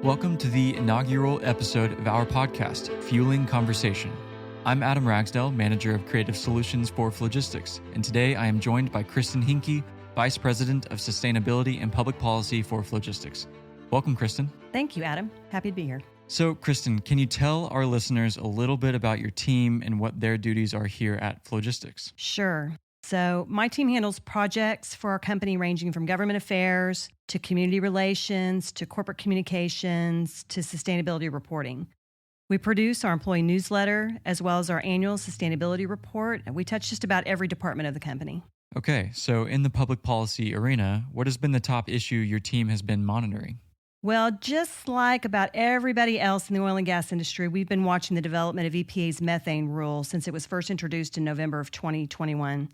Welcome to the inaugural episode of our podcast, Fueling Conversation. I'm Adam Ragsdale, Manager of Creative Solutions for Flogistix, and today I am joined by Kristin Hincke, Vice President of Sustainability and Public Policy for Flogistix. Welcome, Kristin. Thank you, Adam. Happy to be here. So, Kristin, can you tell our listeners a little bit about your team and what their duties are here at Flogistix? Sure. So my team handles projects for our company ranging from government affairs to community relations to corporate communications to sustainability reporting. We produce our employee newsletter as well as our annual sustainability report, and we touch just about every department of the company. Okay, so in the public policy arena, what has been the top issue your team has been monitoring? Well, just like about everybody else in the oil and gas industry, we've been watching the development of EPA's Methane Rule since it was first introduced in November of 2021.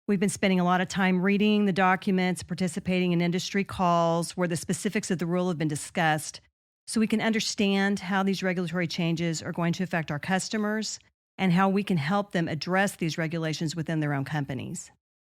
We've been spending a lot of time reading the documents, participating in industry calls where the specifics of the rule have been discussed, so we can understand how these regulatory changes are going to affect our customers and how we can help them address these regulations within their own companies.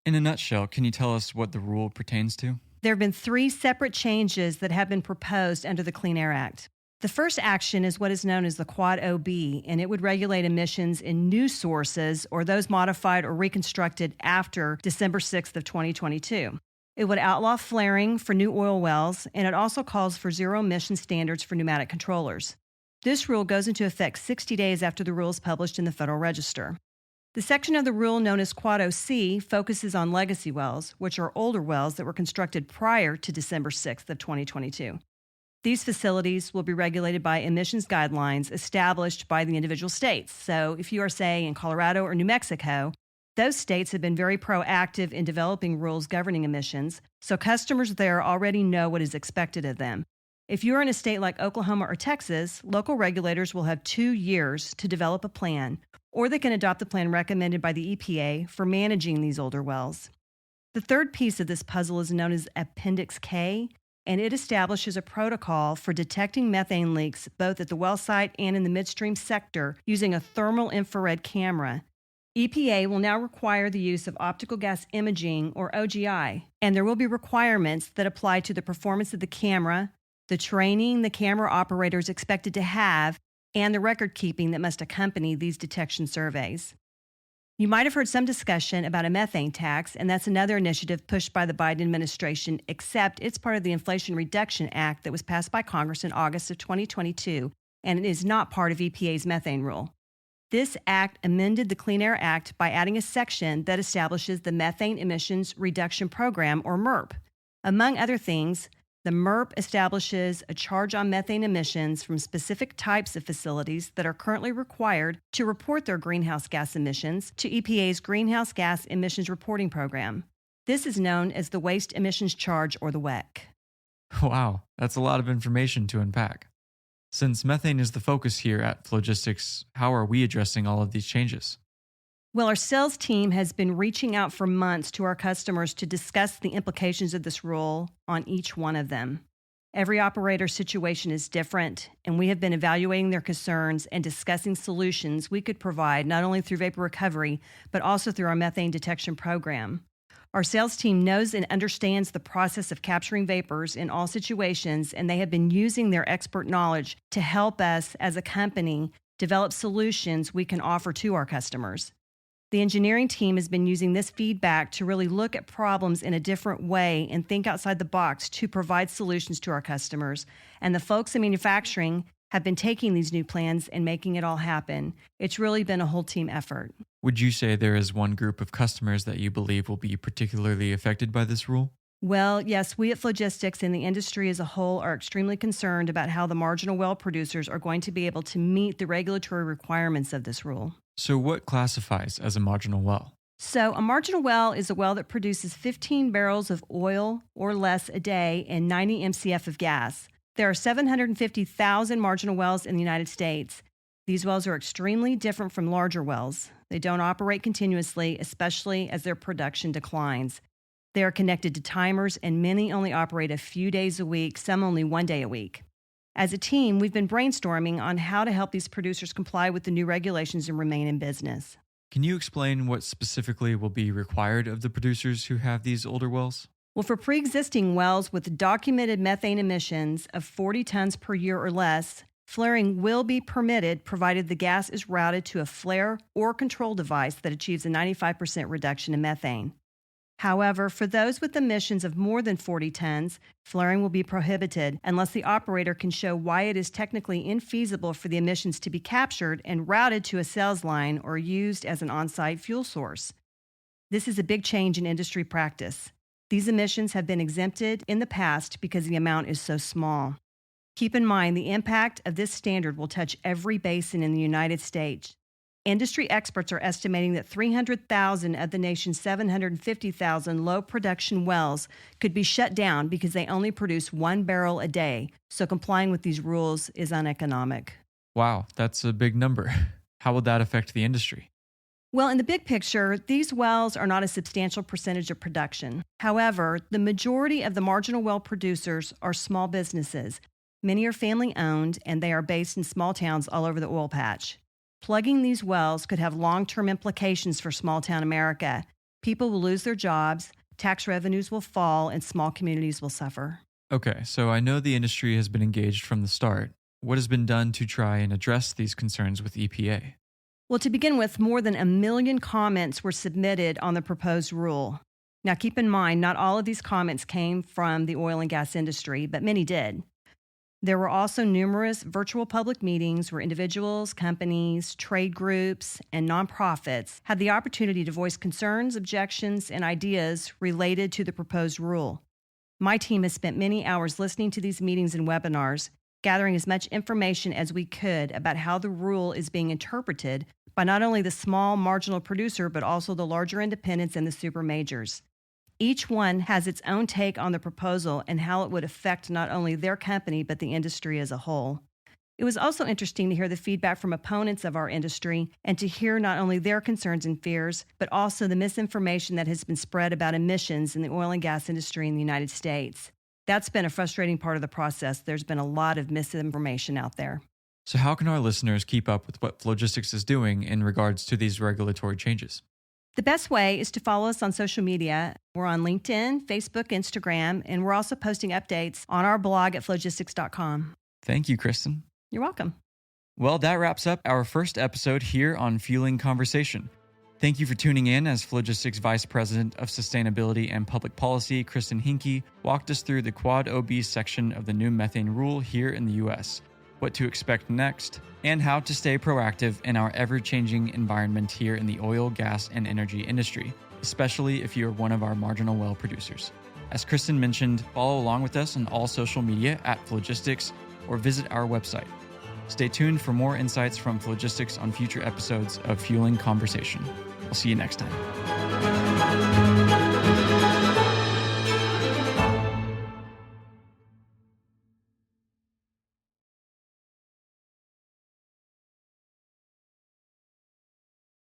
In a nutshell, can you tell us what the rule pertains to? There have been 3 separate changes that have been proposed under the Clean Air Act. The first action is what is known as the Quad OB, and it would regulate emissions in new sources or those modified or reconstructed after December 6th of 2022. It would outlaw flaring for new oil wells, and it also calls for zero emission standards for pneumatic controllers. This rule goes into effect 60 days after the rule is published in the Federal Register. The section of the rule known as Quad OC focuses on legacy wells, which are older wells that were constructed prior to December 6th of 2022. These facilities will be regulated by emissions guidelines established by the individual states. So if you are, say, in Colorado or New Mexico, those states have been very proactive in developing rules governing emissions, so customers there already know what is expected of them. If you are in a state like Oklahoma or Texas, local regulators will have 2 years to develop a plan, or they can adopt the plan recommended by the EPA for managing these older wells. The third piece of this puzzle is known as Appendix K, and it establishes a protocol for detecting methane leaks both at the well site and in the midstream sector using a thermal infrared camera. EPA will now require the use of optical gas imaging, or OGI, and there will be requirements that apply to the performance of the camera, the training the camera operator is expected to have, and the record keeping that must accompany these detection surveys. You might have heard some discussion about a methane tax, and that's another initiative pushed by the Biden administration, except it's part of the Inflation Reduction Act that was passed by Congress in August of 2022, and it is not part of EPA's methane rule. This act amended the Clean Air Act by adding a section that establishes the Methane Emissions Reduction Program, or MERP. Among other things, the MERP establishes a charge on methane emissions from specific types of facilities that are currently required to report their greenhouse gas emissions to EPA's Greenhouse Gas Emissions Reporting Program. This is known as the Waste Emissions Charge, or the WEC. Wow, that's a lot of information to unpack. Since methane is the focus here at Flogistix, how are we addressing all of these changes? Well, our sales team has been reaching out for months to our customers to discuss the implications of this rule on each one of them. Every operator's situation is different, and we have been evaluating their concerns and discussing solutions we could provide not only through vapor recovery, but also through our methane detection program. Our sales team knows and understands the process of capturing vapors in all situations, and they have been using their expert knowledge to help us as a company develop solutions we can offer to our customers. The engineering team has been using this feedback to really look at problems in a different way and think outside the box to provide solutions to our customers. And the folks in manufacturing have been taking these new plans and making it all happen. It's really been a whole team effort. Would you say there is one group of customers that you believe will be particularly affected by this rule? Well, yes, we at Flogistix and the industry as a whole are extremely concerned about how the marginal well producers are going to be able to meet the regulatory requirements of this rule. So what classifies as a marginal well? So a marginal well is a well that produces 15 barrels of oil or less a day and 90 MCF of gas. There are 750,000 marginal wells in the United States. These wells are extremely different from larger wells. They don't operate continuously, especially as their production declines. They are connected to timers, and many only operate a few days a week, some only 1 day a week. As a team, we've been brainstorming on how to help these producers comply with the new regulations and remain in business. Can you explain what specifically will be required of the producers who have these older wells? Well, for pre-existing wells with documented methane emissions of 40 tons per year or less, flaring will be permitted provided the gas is routed to a flare or control device that achieves a 95% reduction in methane. However, for those with emissions of more than 40 tons, flaring will be prohibited unless the operator can show why it is technically infeasible for the emissions to be captured and routed to a sales line or used as an on-site fuel source. This is a big change in industry practice. These emissions have been exempted in the past because the amount is so small. Keep in mind, the impact of this standard will touch every basin in the United States. Industry experts are estimating that 300,000 of the nation's 750,000 low-production wells could be shut down because they only produce 1 barrel a day, so complying with these rules is uneconomic. Wow, that's a big number. How would that affect the industry? Well, in the big picture, these wells are not a substantial percentage of production. However, the majority of the marginal well producers are small businesses. Many are family-owned, and they are based in small towns all over the oil patch. Plugging these wells could have long-term implications for small-town America. People will lose their jobs, tax revenues will fall, and small communities will suffer. Okay, so I know the industry has been engaged from the start. What has been done to try and address these concerns with EPA? Well, to begin with, more than 1 million comments were submitted on the proposed rule. Now, keep in mind, not all of these comments came from the oil and gas industry, but many did. There were also numerous virtual public meetings where individuals, companies, trade groups, and nonprofits had the opportunity to voice concerns, objections, and ideas related to the proposed rule. My team has spent many hours listening to these meetings and webinars, gathering as much information as we could about how the rule is being interpreted by not only the small marginal producer, but also the larger independents and the super majors. Each one has its own take on the proposal and how it would affect not only their company, but the industry as a whole. It was also interesting to hear the feedback from opponents of our industry and to hear not only their concerns and fears, but also the misinformation that has been spread about emissions in the oil and gas industry in the United States. That's been a frustrating part of the process. There's been a lot of misinformation out there. So how can our listeners keep up with what Flogistix is doing in regards to these regulatory changes? The best way is to follow us on social media. We're on LinkedIn, Facebook, Instagram, and we're also posting updates on our blog at flogistix.com. Thank you, Kristin. You're welcome. Well, that wraps up our first episode here on Fueling Conversation. Thank you for tuning in as Flogistix Vice President of Sustainability and Public Policy, Kristin Hincke, walked us through the Quad OB section of the new methane rule here in the U.S., what to expect next, and how to stay proactive in our ever-changing environment here in the oil, gas, and energy industry, especially if you're one of our marginal well producers. As Kristin mentioned, follow along with us on all social media at Flogistix or visit our website. Stay tuned for more insights from Flogistix on future episodes of Fueling Conversation. We'll see you next time.